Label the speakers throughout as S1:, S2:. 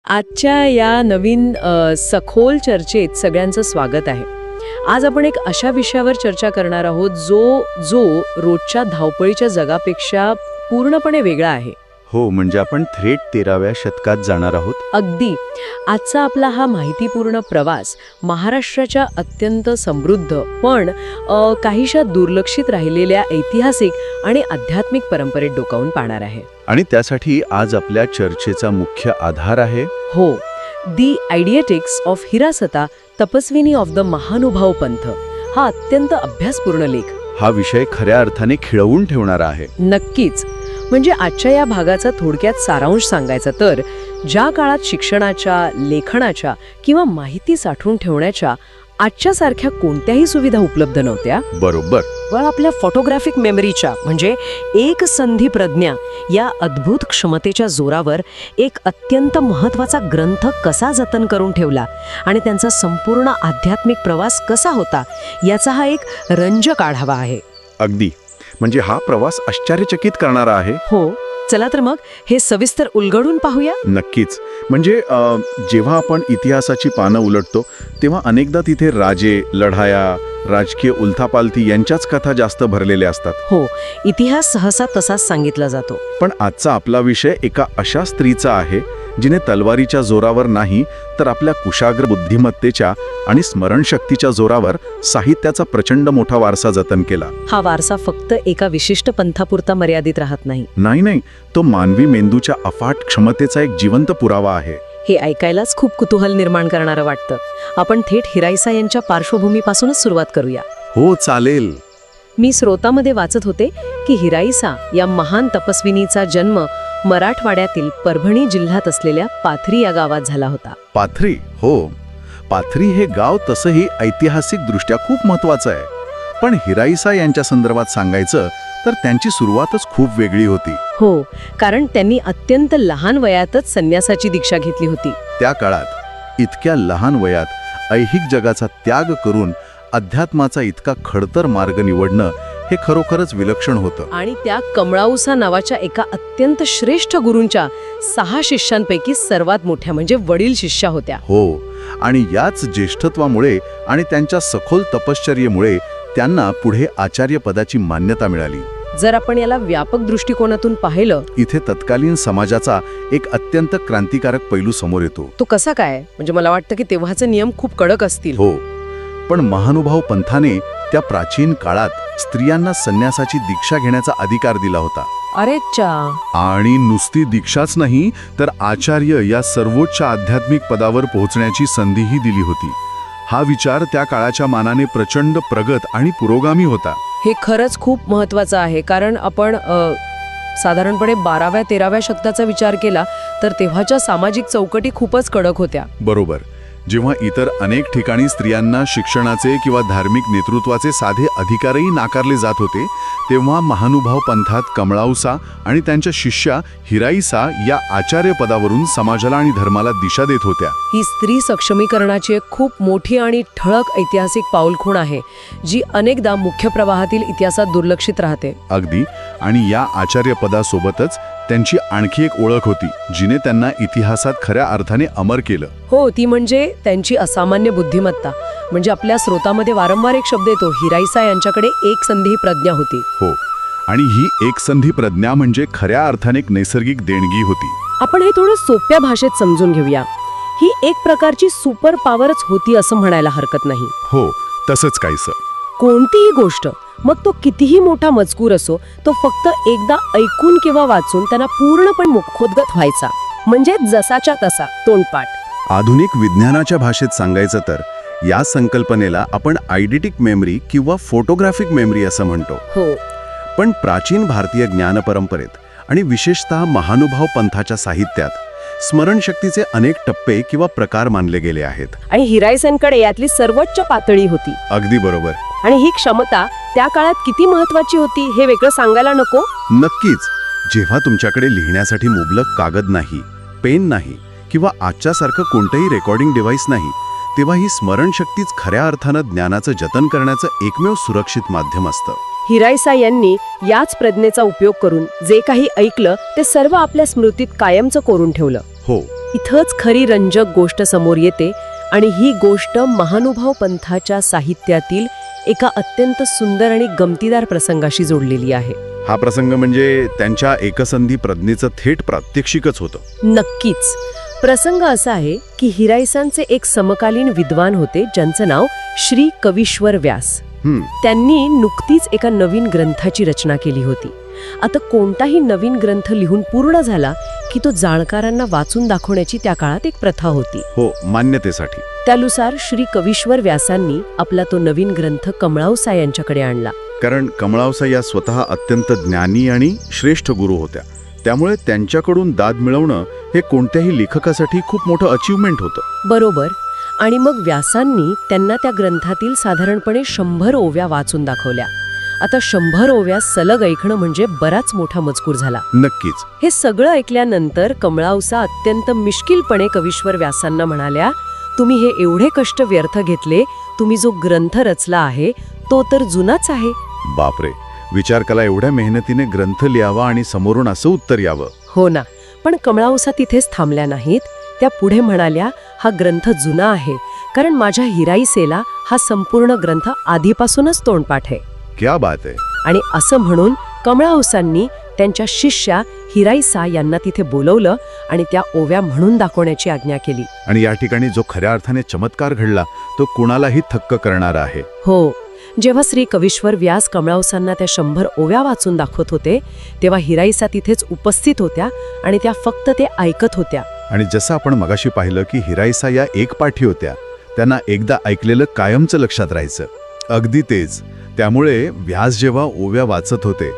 S1: आजच्या या नवीन सखोल चर्चेत सगळ्यांचं स्वागत आहे. आज आपण एक अशा विषयावर चर्चा करणार आहोत जो रोजच्या धावपळीच्या जगापेक्षा पूर्णपणे वेगळा आहे.
S2: हो, म्हणजे आपण थेट 13व्या शतकात जाणार आहोत.
S1: अगदी. आजचा आपला हा माहितीपूर्ण प्रवास महाराष्ट्राच्या अत्यंत समृद्ध पण काहीशा दुर्लक्षित राहिलेल्या ऐतिहासिक आणि आध्यात्मिक परंपरेत डोकावून पाहणार आहे.
S2: आणि त्यासाठी आज आपल्या चर्चेचा मुख्य आधार आहे
S1: हो, दी आयडिएटिक्स ऑफ हिरासता, तपस्विनी ऑफ द महानुभाव पंथ, हा अत्यंत अभ्यासपूर्ण लेख.
S2: हा विषय खऱ्या अर्थाने खिळवून ठेवणारा आहे.
S1: नक्कीच. म्हणजे आजच्या या भागाचा थोडक्यात सारांश सांगायचा तर, ज्या काळात शिक्षणाच्या, लेखनाच्या किंवा माहिती साठवून ठेवण्याच्या आजच्या सारख्या कोणत्याही सुविधा उपलब्ध नव्हत्या.
S2: बरोबर.
S1: पण आपल्या फोटोग्राफिक मेमरीच्या म्हणजे एक संधी प्रज्ञा या अद्भुत क्षमतेच्या जोरावर एक अत्यंत महत्त्वाचा ग्रंथ कसा जतन करून ठेवला आणि त्यांचा संपूर्ण आध्यात्मिक प्रवास कसा होता याचा हा एक रंजक आढावा आहे.
S2: अगदी. म्हणजे हा प्रवास आश्चर्यचकित करणारा आहे.
S1: हो, चला तर मग हे सविस्तर उलगडून पाहूया.
S2: नक्कीच. म्हणजे जेव्हा आपण इतिहासाची पानं उलटतो तेव्हा अनेकदा तिथे राजे, लढाया, राजकीय उलथापालथी यांच्याच कथा जास्त भरलेल्या असतात.
S1: हो, इतिहास सहसा तसाच सांगितला जातो.
S2: पण आजचा आपला विषय एका अशा स्त्रीचा आहे जिने तलवारीच्या जोरावर नाही तर आपल्या कुशाग्र बुद्धिमत्तेच्या आणि स्मरणशक्तीच्या जोरावर साहित्याचा प्रचंड मोठा वारसा जतन केला.
S1: हा वारसा फक्त एका विशिष्ट पंथापुरता मर्यादित राहत नाही.
S2: नाही, तो मानवी मेंदूच्या अफाट क्षमतेचा एक जिवंत पुरावा आहे.
S1: हे ऐकायलाच खूप कुतूहल निर्माण करणारं वाटतं. आपण थेट हिराईसा यांच्या पार्श्वभूमीपासूनच सुरुवात करूया.
S2: हो, चालेल.
S1: मी स्रोतामध्ये वाचत होते की हिराईसा या महान तपस्विनीचा जन्म मराठवाड्यातील परभणी जिल्ह्यात असलेल्या पाथरी या गावात झाला होता.
S2: पाथरी? हो, पाथरी हे गाव तसंही ऐतिहासिकदृष्ट्या खूप महत्वाचं आहे. पण हिराईसा यांच्या संदर्भात सांगायचं तर त्यांची सुरुवातच खूप वेगळी होती.
S1: हो, कारण त्यांनी अत्यंत लहान वयातच संन्यासाची दीक्षा घेतली होती.
S2: त्या काळात इतक्या लहान वयात ऐहिक जगाचा त्याग करून अध्यात्माचा इतका खडतर मार्ग निवडणं हे खरोखरच विलक्षण होतं.
S1: आणि त्या कमळाऊसा नावाच्या एका अत्यंत श्रेष्ठ गुरूंच्या 6 शिष्यांपैकी सर्वात मोठ्या म्हणजे वडील शिष्या होत्या.
S2: हो, आणि याच ज्येष्ठत्वामुळे आणि त्यांच्या सखोल तपश्चर्येमुळे त्यांना पुढे आचार्य पदाची मान्यता मिळाली.
S1: जर आपण याला व्यापक दृष्टिकोनातून पाहिलं,
S2: इथे तत्कालीन समाजाचा एक अत्यंत क्रांतिकारक पैलू समोर येतो.
S1: तो कसा काय? म्हणजे मला वाटतं की तेव्हाचे नियम खूप कडक असतील.
S2: हो, पण महानुभाव पंथाने त्या प्राचीन काळात स्त्रियांना संन्यासाची दीक्षा घेण्याचा अधिकार दिला होता.
S1: अरे चा.
S2: आणि नुसती दीक्षाच नाही तर आचार्य या सर्वोच्च आध्यात्मिक पदावर पोहोचण्याची संधीही दिली होती. हा विचार त्या काळाच्या मानाने प्रचंड प्रगत आणि पुरोगामी होता.
S1: हे खरंच खूप महत्वाचं आहे, कारण आपण साधारणपणे 12व्या-13व्या शतकाचा विचार केला तर तेव्हाच्या सामाजिक चौकटी खूपच कडक होत्या.
S2: बरोबर. जेव्हा इतर अनेक ठिकाणी स्त्रियांना शिक्षणाचे किंवा धार्मिक नेतृत्वाचे साधे अधिकारही नाकारले जात होते, तेव्हा महानुभाव पंथात कमळाऊसा आणि त्यांच्या शिष्या हिराईसा या आचार्य पदावरून समाजाला आणि धर्माला दिशा देत होत्या.
S1: ही स्त्री सक्षमीकरणाची एक खूप मोठी आणि ठळक ऐतिहासिक पाऊलखुण आहे, जी अनेकदा मुख्य प्रवाहातील इतिहासात दुर्लक्षित राहते.
S2: अगदी. आणि या आचार्य पदासोबतच त्यांची आणखी एक ओळख होती जिने त्यांना इतिहासात खऱ्या अर्थाने अमर केलं.
S1: हो, ती म्हणजे त्यांची असामान्य बुद्धिमत्ता. म्हणजे आपल्या स्रोतामध्ये वारंवार एक शब्द येतो, हिराईसा यांच्याकडे एक संधी प्रज्ञा होती.
S2: हो, आणि ही एकसंधी प्रज्ञा म्हणजे खऱ्या अर्थाने एक नैसर्गिक देणगी होती.
S1: आपण हे थोडं सोप्या भाषेत समजून घेऊया. ही एक प्रकारची सुपर पॉवरच होती असं म्हणायला हरकत नाही.
S2: हो, तसंच काहीसं.
S1: कोणतीही गोष्ट, मग तो कितीही मोठा मजकूर असो, तो फक्त एकदा ऐकून किंवा वाचून त्यांना पूर्णपणे मुखोद्गत व्हायचा. म्हणजे जसाच्या तसा, तोंडपाठ.
S2: आधुनिक विज्ञानाच्या भाषेत सांगायचं तर या संकल्पनेला आपण आयडेटिक मेमरी किंवा फोटोग्राफिक मेमरी असं म्हणतो.
S1: हो,
S2: पण प्राचीन भारतीय ज्ञानपरंपरेत आणि विशेषतः महानुभाव पंथाच्या साहित्यात स्मरणशक्तीचे अनेक टप्पे किंवा प्रकार मानले गेले आहेत.
S1: आणि हिराईसांकडे यातली सर्वोच्च पातळी होती.
S2: अगदी बरोबर.
S1: आणि ही क्षमता त्या काळात किती महत्वाची होती हे वेगळं सांगायला नको?
S2: नक्कीच. जेव्हा तुमच्याकडे लिहिण्यासाठी मुबलक कागद नाही, पेन नाही किंवा आजच्यासारखं कोणतंही रेकॉर्डिंग डिव्हाइस नाही, तेव्हा ही स्मरणशक्तीच खऱ्या अर्थानं ज्ञानाचं जतन करण्याचं एकमेव सुरक्षित माध्यम असतं.
S1: हिराईसा यांनी याच प्रज्ञेचा उपयोग करून जे काही ऐकलं ते सर्व आपल्या स्मृतीत कायमचं कोरून ठेवलं.
S2: हो,
S1: इथंच खरी रंजक गोष्ट समोर येते आणि ही गोष्ट महानुभाव पंथाच्या साहित्यातील एका अत्यंत सुंदर आणि गमतीदार प्रसंगाशी जोडलेली आहे.
S2: हा प्रसंग म्हणजे त्यांच्या एकसंधी प्रज्ञेचं थेट प्रात्यक्षिकच होतं.
S1: नक्कीच. प्रसंग असा आहे की हिराईसांचे एक समकालीन विद्वान होते ज्यांचं नाव श्री कवीश्वर व्यास. त्यांनी नुकतीच एका नवीन ग्रंथाची रचना केली होती. आता कोणताही नवीन ग्रंथ लिहून पूर्ण झाला की तो जाणकारांना वाचून दाखवण्याची त्या काळात एक प्रथा होती.
S2: हो, मान्यतेसाठी.
S1: त्यानुसार श्री कवीश्वर व्यासांनी आपला तो नवीन ग्रंथ कमळावसा यांच्याकडे आणला.
S2: कारण कमळावसा या स्वतः अत्यंत ज्ञानी आणि श्रेष्ठ गुरु होत्या. त्यामुळे त्यांच्याकडून दाद मिळवणं हे कोणत्याही लेखकासाठी खूप मोठं अचीवमेंट होतं.
S1: बरोबर. आणि मग व्यासांनी त्यांना त्या ग्रंथातील साधारणपणे 100 ओव्या वाचून दाखवल्या. आता 100 ओव्या सलग ऐकणं म्हणजे बराच मोठा मजकूर झाला.
S2: नक्कीच.
S1: हे सगळं ऐकल्यानंतर कमळावसा अत्यंत मिश्किलपणे कवीश्वर व्यासांना म्हणाल्या, तुम्ही हे एवढे कष्ट व्यर्थ घेतले. तुम्ही जो ग्रंथ रचला आहे तो तर जुनाच आहे.
S2: बापरे, विचार कला एवढ्या मेहनतीने ग्रंथ लिहावा आणि समोरून असं उत्तर यावं.
S1: हो ना. पण कमळावसा तिथेच थांबल्या नाहीत. त्या पुढे म्हणाल्या, हा ग्रंथ जुना आहे कारण माझ्या हिराईसेला हा संपूर्ण ग्रंथ आधीपासूनच तोंडपाठ आहे.
S2: क्या बात आहे.
S1: आणि असं म्हणून कमळावसांनी त्यांच्या शिष्या हिराईसा यांना तिथे बोलवलं आणि त्या ओव्या म्हणून दाखवण्याची आज्ञा केली.
S2: आणि या ठिकाणी जो खऱ्या अर्थाने चमत्कार घडला तो कुणालाही थक्क करणारा आहे.
S1: हो. जेव्हा श्री कवीश्वर व्यास कमळावसांना त्या 100 ओव्या वाचून दाखवत होते तेव्हा हिराईसा तिथेच उपस्थित होत्या आणि त्या फक्त ते ऐकत होत्या.
S2: आणि जसं आपण मगाशी पाहिलं की हिराईसा या एकपाठी होत्या, त्यांना एकदा ऐकलेलं कायमचं लक्षात राहायचं. अगदी तेच. त्यामुळे व्यास जेव्हा ओव्या वाचत होते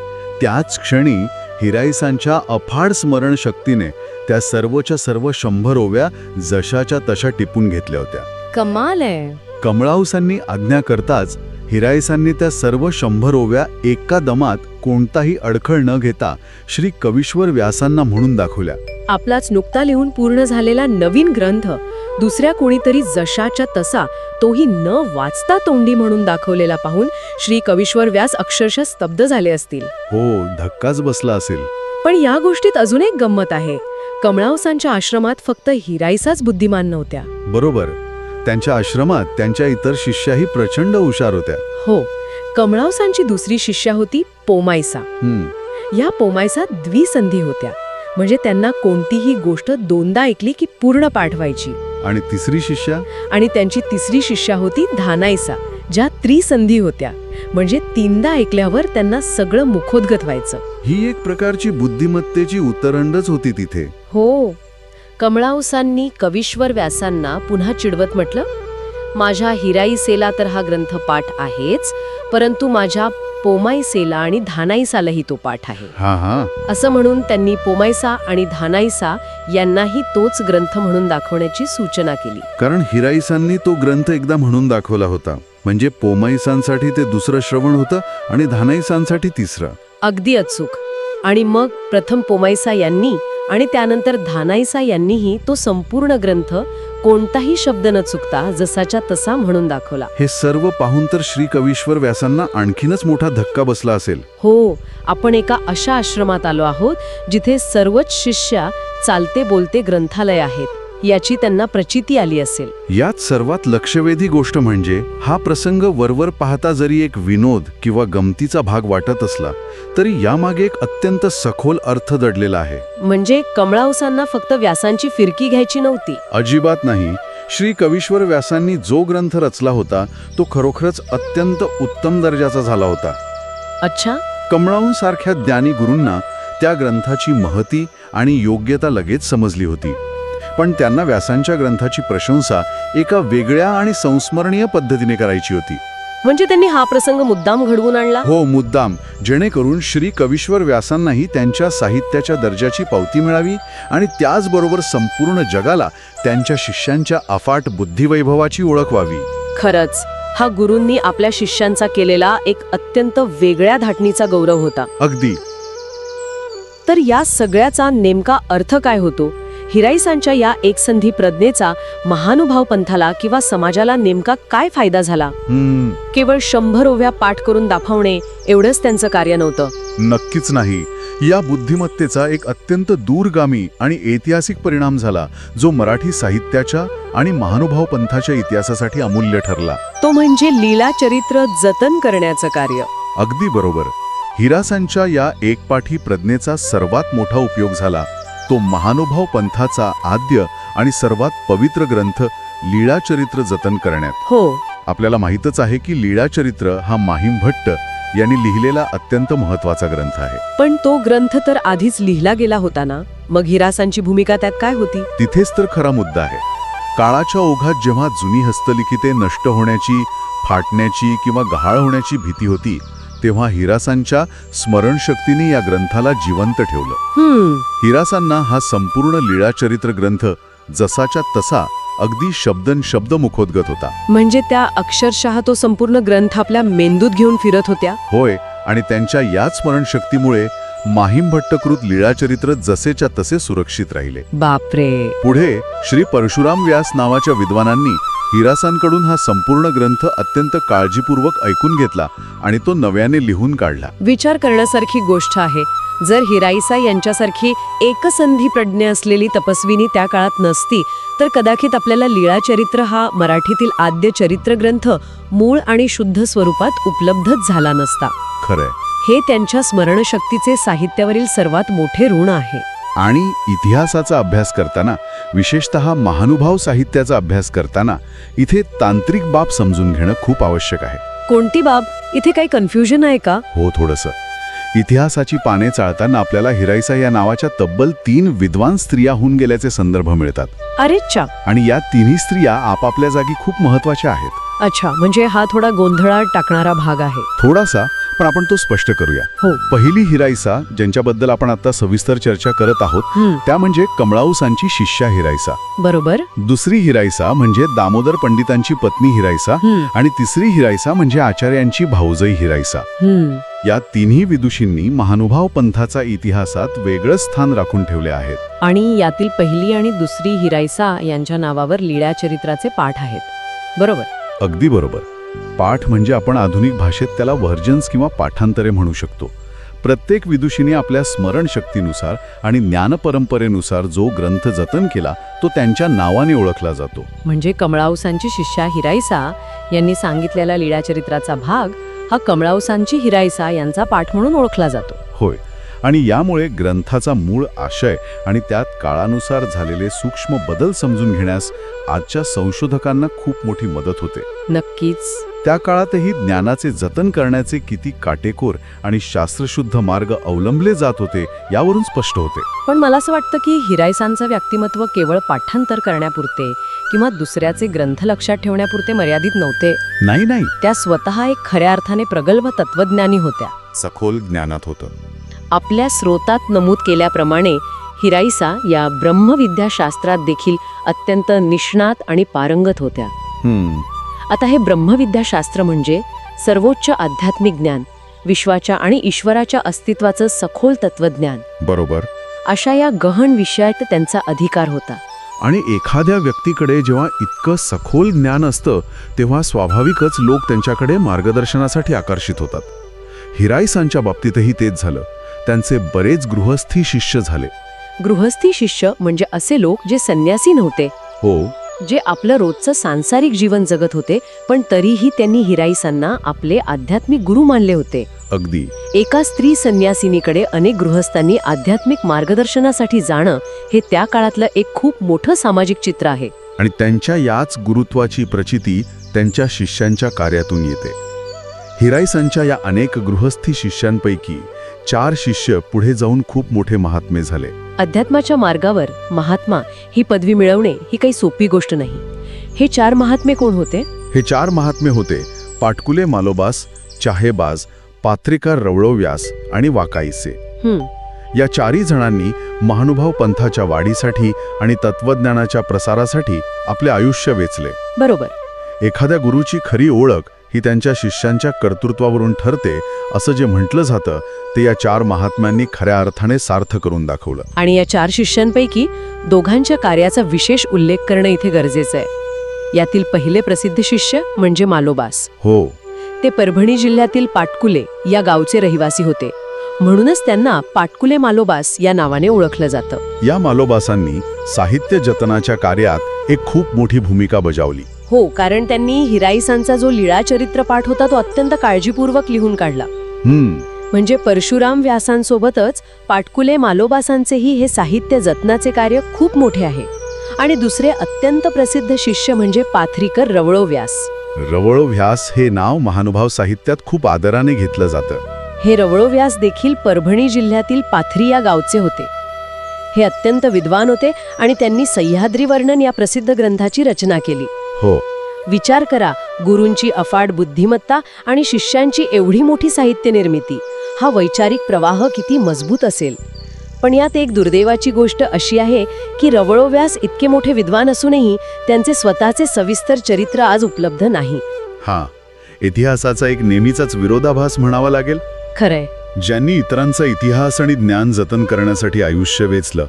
S2: त्याच क्षणी हिराईसांच्या अफाट स्मरणशक्तीने त्या सर्वच्या सर्व 100 ओव्या जशाच्या तशा टिपून घेतल्या होत्या.
S1: कमाल आहे.
S2: कमळावसांनी आज्ञा करताच हिराईसांनी त्या सर्व 100 ओव्या एका दमात कोणताही अडखळ न घेता श्री कवीश्वर व्यासांना म्हणून दाखवल्या.
S1: आपलाच नुकता लिहून पूर्ण झालेला नवीन ग्रंथ दुसऱ्या कोणीतरी जशाच्या तसा, तोही न वाचता तोंडी म्हणून दाखवलेला पाहून श्री कवीश्वर व्यास अक्षरशः स्तब्ध झाले असतील.
S2: हो, धक्काच बसला असेल.
S1: पण या गोष्टीत अजून एक गंमत आहे. कमळावसांच्या आश्रमात फक्त हिराईसाच बुद्धिमान नव्हत्या.
S2: बरोबर. त्यांच्या आश्रमात त्यांच्या इतर शिष्याही प्रचंड हुशार होत्या.
S1: हो. कमळावसांची दुसरी शिष्या होती पोमाईसा. या पोमाईसा द्विसंधी होत्या. म्हणजे त्यांना कोणतीही गोष्ट दोनदा ऐकली की पूर्ण पाठ व्हायची.
S2: आणि तिसरी शिष्या?
S1: आणि त्यांची तिसरी शिष्या होती धानाईसा, ज्या त्रिसंधी होत्या. म्हणजे 3दा ऐकल्यावर त्यांना सगळं मुखोद्गत व्हायचं.
S2: ही एक प्रकारची बुद्धिमत्तेची उतरंडच होती तिथे.
S1: हो. कमळावसांनी कवीश्वर व्यासांना पुन्हा चिडवत म्हटलं, माझ्या हिराईसेला तर हा ग्रंथ पाठ आहेच, परंतु माझ्या पोमाईसेला आणि धानाईसालाही तो पाठ आहे. असं म्हणून त्यांनी पोमाईसा आणि धानाईसा यांनाही तोच ग्रंथ म्हणून दाखवण्याची सूचना केली.
S2: कारण हिराईसांनी तो ग्रंथ एकदा म्हणून दाखवला होता. म्हणजे पोमाईसांसाठी ते दुसरं श्रवण होतं आणि धानाईसांसाठी तिसरं.
S1: अगदी अचूक. आणि मग प्रथम पोमाईसा यांनी आणि त्यानंतर धानाईसा यांनीही तो संपूर्ण ग्रंथ कोणताही शब्द न चुकता जसाच्या तसा म्हणून दाखवला.
S2: हे सर्व पाहून तर श्री कवीश्वर व्यासांना आणखीनच मोठा धक्का बसला असेल.
S1: हो. आपण एका अशा आश्रमात आलो आहोत जिथे सर्वच शिष्या चालते बोलते ग्रंथालय आहेत याची त्यांना प्रचिती आली असेल.
S2: यात सर्वात लक्षवेधी गोष्ट म्हणजे हा प्रसंग वरवर पाहता जरी एक विनोद किंवा गमतीचा भाग वाटत असला तरी यामागे एक अत्यंत सखोल अर्थ दडलेला आहे.
S1: म्हणजे कमळावसांना फक्त व्यासांची फिरकी घ्यायची नव्हती.
S2: अजिबात नाही. श्री कवीश्वर व्यासांनी जो ग्रंथ रचला होता तो खरोखरच अत्यंत उत्तम दर्जाचा झाला होता.
S1: अच्छा.
S2: कमळावसारख्या ज्ञानी गुरूंना त्या ग्रंथाची महती आणि योग्यता लगेच समजली होती. पण त्यांना व्यासांच्या ग्रंथाची प्रशंसा एका वेगळ्या आणि संस्मरणीय पद्धतीने करायची होती.
S1: म्हणजे त्यांनी हा प्रसंग मुद्दाम घडवून आणला.
S2: हो, मुद्दाम. जेणेकरून श्री कवीश्वर व्यासांनाही त्यांच्या साहित्याच्या दर्जाची पावती मिळावी आणि त्याचबरोबर संपूर्ण जगाला त्यांच्या शिष्यांच्या अफाट बुद्धिवैभवाची ओळख व्हावी.
S1: खरंच हा गुरूंनी आपल्या शिष्यांचा केलेला एक अत्यंत वेगळ्या धाटणीचा गौरव होता.
S2: अगदी.
S1: तर या सगळ्याचा नेमका अर्थ काय होतो? हिराईसांच्या या एकसंधी प्रज्ञेचा महानुभाव पंथाला किंवा समाजाला नेमका काय फायदा झाला?
S2: केवळ
S1: 100 ओव्या पाठ करून दाखवणे एवढंच त्यांचं कार्य नव्हतं.
S2: नक्कीच नाही. या बुद्धिमत्तेचा एक अत्यंत दूरगामी आणि ऐतिहासिक परिणाम झाला, जो मराठी साहित्याच्या आणि महानुभाव पंथाच्या इतिहासासाठी अमूल्य ठरला.
S1: तो म्हणजे लीला चरित्र जतन करण्याचं कार्य.
S2: अगदी बरोबर. हिरासांच्या या एकपाठी प्रज्ञेचा सर्वात मोठा उपयोग झाला तो महानुभाव पंथाचा आद्य आणि सर्वात पवित्र ग्रंथ लीळाचरित्र जतन करण्यात.
S1: हो,
S2: आपल्याला माहीतच आहे की लीळाचरित्र हा माहीम भट्ट यांनी लिहिलेला अत्यंत महत्वाचा ग्रंथ आहे.
S1: पण तो ग्रंथ तर आधीच लिहिला गेला होता ना, मग हिरासांची भूमिका त्यात काय होती?
S2: तिथेच तर खरा मुद्दा आहे. काळाच्या ओघात जेव्हा जुनी हस्तलिखिते नष्ट होण्याची, फाटण्याची किंवा गहाळ होण्याची भीती होती, तेव्हा हिरासांच्या स्मरणशक्तीने या ग्रंथाला जिवंत ठेवलं. हिरासांना हा संपूर्ण लीळाचरित्र ग्रंथ जसाच्या तसा अगदी शब्द मुखोद्गत होता.
S1: म्हणजे त्या अक्षरशः तो संपूर्ण ग्रंथ आपल्या मेंदूत घेऊन फिरत होत्या.
S2: होय, आणि त्यांच्या याच स्मरणशक्तीमुळे माहीम भट्टकृत लीळाचरित्र जसेच्या तसे सुरक्षित राहिले.
S1: बापरे.
S2: पुढे श्री परशुराम व्यास नावाच्या विद्वानांनी हिरासांकडून हा संपूर्ण ग्रंथ अत्यंत काळजीपूर्वक ऐकून घेतला आणि तो नव्याने लिहून काढला.
S1: विचार करण्यासारखी गोष्ट आहे. जर हिराईसा यांच्यासारखी एकसंधी प्रज्ञ असलेली तपस्विनी त्या काळात नसती तर कदाचित आपल्याला लीळाचरित्र हा मराठीतील आद्य चरित्र ग्रंथ मूळ आणि शुद्ध स्वरूपात उपलब्धच झाला नसता.
S2: खरंय.
S1: हे त्यांच्या स्मरणशक्तीचे साहित्यावरील सर्वात मोठे ऋण आहे.
S2: आणि इतिहासाचा अभ्यास करताना, विशेषतः महानुभाव साहित्याचा अभ्यास करताना, इथे तांत्रिक बाब समजून घेणं खूप आवश्यक आहे.
S1: कोणती बाब? इथे काही कन्फ्युजन आहे का?
S2: हो, थोडंसं. इतिहासाची पाने चाळताना आपल्याला हिराईसा या नावाच्या तब्बल 3 विद्वान स्त्रिया होऊन गेल्याचे संदर्भ मिळतात.
S1: अरेच्छा.
S2: आणि या तिन्ही स्त्रिया आपापल्या जागी खूप महत्वाच्या आहेत.
S1: अच्छा, म्हणजे हा थोडा गोंधळात टाकणारा भाग आहे.
S2: थोडासा, पण आपण तो स्पष्ट करूया.
S1: हो.
S2: पहिली हिराईसा, ज्यांच्याबद्दल आपण आता सविस्तर चर्चा करत आहोत, त्या म्हणजे कमळाऊसांची शिष्या हिराईसा.
S1: बरोबर.
S2: दुसरी हिराईसा म्हणजे दामोदर पंडितांची पत्नी हिराईसा. आणि तिसरी हिराईसा म्हणजे आचार्यांची भाऊजई हिराईसा. या तिन्ही विदुषींनी महानुभाव पंथाचा इतिहासात वेगळं स्थान राखून ठेवले आहेत.
S1: आणि यातील पहिली आणि दुसरी हिराईसा यांच्या नावावर लीळाचरित्राचे पाठ आहेत. बरोबर.
S2: अगदी बरोबर. पाठ म्हणजे आपण आधुनिक भाषेत त्याला व्हर्जन्स किंवा पाठांतरे म्हणू शकतो. प्रत्येक विदुषीने आपल्या स्मरणशक्तीनुसार आणि ज्ञानपरंपरेनुसार जो ग्रंथ जतन केला तो त्यांच्या नावाने ओळखला जातो.
S1: म्हणजे कमळाऊसांची शिष्या हिराईसा यांनी सांगितलेला लीळाचरित्राचा भाग हा कमळाऊसांची हिराईसा यांचा पाठ म्हणून ओळखला जातो.
S2: होय. आणि यामुळे ग्रंथाचा मूळ आशय आणि त्यात काळानुसार झालेले सूक्ष्म बदल समजून घेण्यास आजच्या संशोधकांना खूप मोठी मदत होते.
S1: नक्कीच.
S2: त्या काळातही ज्ञानाचे जतन करण्याचे किती काटेकोर आणि शास्त्रशुद्ध मार्ग अवलंबले जात होते यावरून स्पष्ट होते.
S1: पण मला असं वाटतं की हिराईसांचं व्यक्तिमत्व केवळ पाठांतर करण्यापुरते किंवा दुसऱ्याचे ग्रंथ लक्षात ठेवण्यापुरते मर्यादित नव्हते.
S2: नाही.
S1: त्या स्वतः एक खऱ्या अर्थाने प्रगल्भ तत्वज्ञानी होत्या.
S2: सखोल ज्ञानात होतं.
S1: आपल्या स्रोतात नमूद केल्याप्रमाणे हिराईसा या ब्रह्मविद्याशास्त्रात देखील अत्यंत निष्णात आणि पारंगत होत्या. आता हे ब्रह्मविद्याशास्त्र म्हणजे सर्वोच्च आध्यात्मिक ज्ञान, विश्वाच्या आणि ईश्वराच्या अस्तित्वाचं सखोल तत्वज्ञान.
S2: बरोबर.
S1: अशा या गहन विषयात त्यांचा अधिकार होता.
S2: आणि एखाद्या व्यक्तीकडे जेव्हा इतकं सखोल ज्ञान असतं तेव्हा स्वाभाविकच लोक त्यांच्याकडे मार्गदर्शनासाठी आकर्षित होतात. हिराईसांच्या बाबतीतही तेच झालं. त्यांचे बरेच गृहस्थी शिष्य झाले.
S1: गृहस्थी शिष्य म्हणजे असे लोक जे संन्यासी नव्हते.
S2: हो.
S1: जे आपलं रोजचं सांसारिक जीवन जगत होते, पण तरीही त्यांनी हिराईसांना आपले आध्यात्मिक गुरु मानले होते.
S2: अगदी.
S1: एका स्त्री संन्यासिनीकडे अनेक गृहस्थांनी आध्यात्मिक मार्गदर्शनासाठी जाणं हे त्या काळातलं एक खूप मोठं सामाजिक चित्र आहे.
S2: आणि त्यांच्या याच गुरुत्वाची प्रचिती त्यांच्या शिष्यांच्या कार्यातून येते. हिराईसांच्या या अनेक गृहस्थी शिष्यांपैकी 4 शिष्य पुढे जाऊन खूप मोठे महात्मे झाले.
S1: अध्यात्माच्या मार्गावर महात्मा ही पदवी मिळवणे ही काही सोपी गोष्ट नाही. हे 4 महात्मे कोण होते?
S2: हे 4 महात्मे होते पाटकुले मालोबास, चाहेबाज, पात्रिकार रवळोव्यास आणि वाकाईसे. या 4ही जणांनी महानुभाव पंथाच्या वाढीसाठी आणि तत्वज्ञानाच्या प्रसारासाठी आपले आयुष्य वेचले.
S1: बरोबर.
S2: एखाद्या गुरुची खरी ओळख ही त्यांच्या शिष्यांच्या कर्तृत्वावरून ठरते असं जे म्हटलं जातं ते या 4 महात्म्यांनी खऱ्या अर्थाने सार्थ करून दाखवलं.
S1: आणि या 4 शिष्यांपैकी दोघांच्या कार्याचा विशेष उल्लेख करणं इथे गरजेचं आहे. यातील पहिले प्रसिद्ध शिष्य म्हणजे मालोबास.
S2: हो.
S1: ते परभणी जिल्ह्यातील पाटकुले या गावचे रहिवासी होते. म्हणूनच त्यांना पाटकुले मालोबास या नावाने ओळखलं जातं.
S2: या मालोबासांनी साहित्य जतनाच्या कार्यात एक खूप मोठी भूमिका बजावली.
S1: हो, कारण त्यांनी हिराईसांचा जो लीळा चरित्रपाठ होता तो अत्यंत काळजीपूर्वक लिहून काढला. म्हणजे परशुराम व्यासांसोबतच पाटकुले मालोबासांचेही हे साहित्य जतनाचे कार्य खूप मोठे आहे. आणि दुसरे अत्यंत प्रसिद्ध शिष्य म्हणजे पाथरीकर रवळो व्यास.
S2: रवळो व्यास हे नाव महानुभाव साहित्यात खूप आदराने घेतलं जातं.
S1: हे रवळो व्यास देखील परभणी जिल्ह्यातील पाथरी या गावचे होते. हे अत्यंत विद्वान होते आणि त्यांनी सह्याद्री वर्णन या प्रसिद्ध ग्रंथाची रचना केली.
S2: हो,
S1: विचार करा, गुरूंची अफाट बुद्धिमत्ता आणि शिष्यांची एवढी मोठी साहित्य निर्मिती, हा वैचारिक प्रवाह किती मजबूत असेल. पण यात एक दुर्दैवाची गोष्ट अशी आहे की रवळो व्यास इतके मोठे विद्वान असूनही त्यांचे स्वतःचे सविस्तर चरित्र आज उपलब्ध नाही.
S2: हा इतिहासाचा एक नेहमीचाच विरोधाभास म्हणावा लागेल.
S1: खरंय.
S2: ज्यांनी इतरांचा इतिहास आणि ज्ञान जतन करण्यासाठी आयुष्य वेचलं,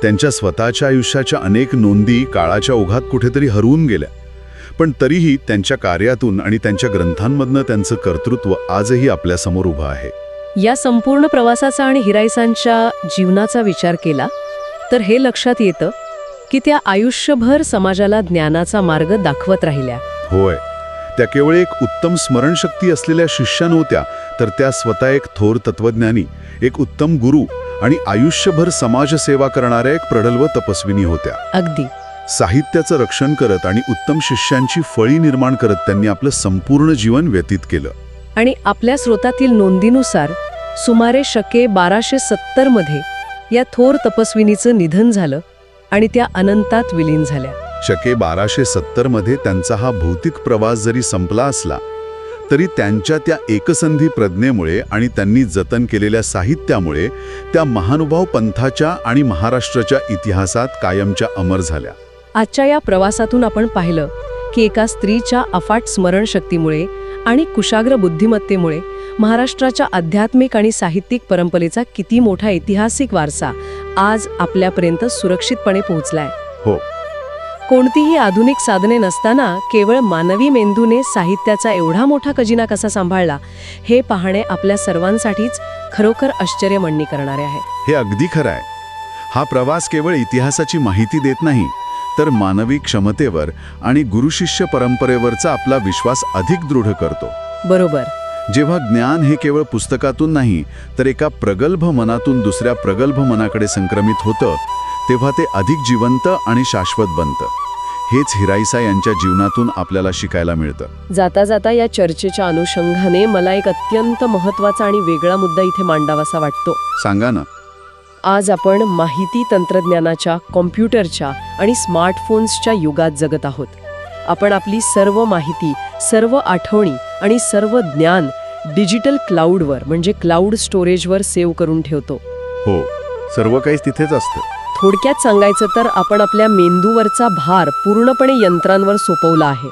S2: त्यांच्या स्वतःच्या आयुष्याच्या अनेक नोंदी काळाच्या ओघात कुठेतरी हरवून गेल्या. पण तरीही त्यांच्या कार्यातून आणि त्यांच्या ग्रंथांमधनं त्यांचं कर्तृत्व आजही आपल्यासमोर उभं आहे.
S1: या संपूर्ण प्रवासाचा आणि हिराईसांच्या जीवनाचा विचार केला तर हे लक्षात येतं की त्या आयुष्यभर समाजाला ज्ञानाचा मार्ग दाखवत राहिल्या.
S2: होय, त्या केवळ एक उत्तम स्मरणशक्ती असलेल्या शिष्या नव्हत्या, तर त्या स्वतः एक थोर तत्वज्ञानी, एक उत्तम गुरु आणि आयुष्यभर समाजसेवा करणाऱ्या एक प्रगल्भ तपस्विनी होत्या.
S1: अगदी.
S2: साहित्याचं रक्षण करत आणि उत्तम शिष्यांची फळी निर्माण करत त्यांनी आपलं संपूर्ण जीवन व्यतीत केलं.
S1: आणि आपल्या स्रोतातील नोंदीनुसार सुमारे शके 1270 मध्ये या थोर तपस्विनीचं निधन झालं आणि त्या अनंतात विलीन झाल्या.
S2: शके 1270 मध्ये त्यांचा हा भौतिक प्रवास जरी संपला असला तरी त्यांच्या त्या एकसंधी प्रज्ञेमुळे आणि त्यांनी जतन केलेल्या साहित्यामुळे त्या महानुभाव पंथाच्या आणि महाराष्ट्राच्या इतिहासात कायमच्या अमर झाल्या.
S1: आजच्या या प्रवासातून आपण पाहिलं की एका स्त्रीच्या अफाट स्मरणशक्तीमुळे आणि कुशाग्र बुद्धिमत्तेमुळे महाराष्ट्राच्या आध्यात्मिक आणि साहित्यिक परंपरेचा किती मोठा ऐतिहासिक वारसा आज आपल्यापर्यंत सुरक्षितपणे पोहोचलाय.
S2: हो,
S1: कोणतीही आधुनिक साधने नसताना केवळ मानवी मेंदूने साहित्याचा एवढा मोठा खजिना कसा सांभाळला हे पाहणे आपल्या सर्वांसाठीच खरोखर आश्चर्यमण्णी करणारे आहे.
S2: हे अगदी खरं आहे. हा प्रवास केवळ इतिहासाची माहिती देत नाही, तर मानवी क्षमतेवर आणि गुरुशिष्य परंपरेवरचा आपला विश्वास अधिक दृढ करतो.
S1: बरोबर.
S2: जेव्हा ज्ञान हे केवळ पुस्तकातून नाही तर एका प्रगल्भ मनातून दुसऱ्या प्रगल्भ मनाकडे संक्रमित होतं, तेव्हा ते अधिक जिवंत आणि शाश्वत बनतं. हेच हिराईसा यांच्या जीवनातून आपल्याला शिकायला मिळतं.
S1: जाता जाता या चर्चेच्या अनुषंगाने मला एक अत्यंत महत्त्वाचा आणि वेगळा मुद्दा इथे मांडावासा वाटतो.
S2: सांगा ना.
S1: आज आपण माहिती तंत्रज्ञानाच्या, कॉम्प्युटरच्या आणि स्मार्टफोन्सच्या युगात जगत आहोत. आपण आपली सर्व माहिती, सर्व आठवणी आणि सर्व ज्ञान डिजिटल क्लाउडवर म्हणजे क्लाउड स्टोरेजवर सेव्ह करून ठेवतो.
S2: हो, सर्व काही तिथेच असतं.
S1: थोडक्यात सांगायचं तर आपण आपल्या मेंदूवरचा भार पूर्णपणे यंत्रांवर सोपवला आहे.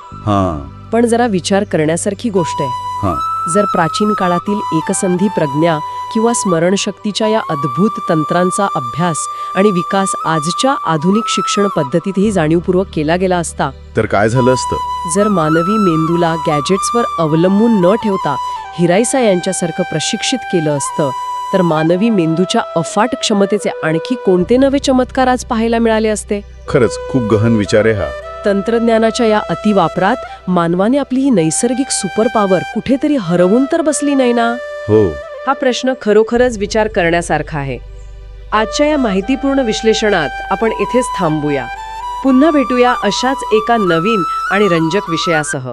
S1: पण जरा विचार करण्यासारखी गोष्ट आहे. जर प्राचीन काळातील एकसंधी प्रज्ञा किंवा स्मरणशक्तीच्या या अद्भुत तंत्रांचा अभ्यास आणि विकास आजच्या आधुनिक शिक्षण पद्धतीतही जाणीवपूर्वक केला गेला असता
S2: तर काय झालं असतं?
S1: जर मानवी मेंदूला गॅजेट्सवर अवलंबून न ठेवता हिराईसा यांच्यासारखं प्रशिक्षित केलं असतं तर मानवी मेंदूच्या अफाट क्षमतेचे आणखी कोणते नवे चमत्कार आज पाहायला मिळाले असते.
S2: खरंच खूप गहन विचार आहे हा.
S1: तंत्रज्ञानाच्या या अतिवापरात मानवाने आपली ही नैसर्गिक सुपर पॉवर कुठेतरी हरवून तर बसली नाही ना.
S2: हो,
S1: हा प्रश्न खरोखरच विचार करण्यासारखा आहे. आजच्या या माहितीपूर्ण विश्लेषणात आपण इथेच थांबूया. पुन्हा भेटूया अशाच एका नवीन आणि रंजक विषयासह.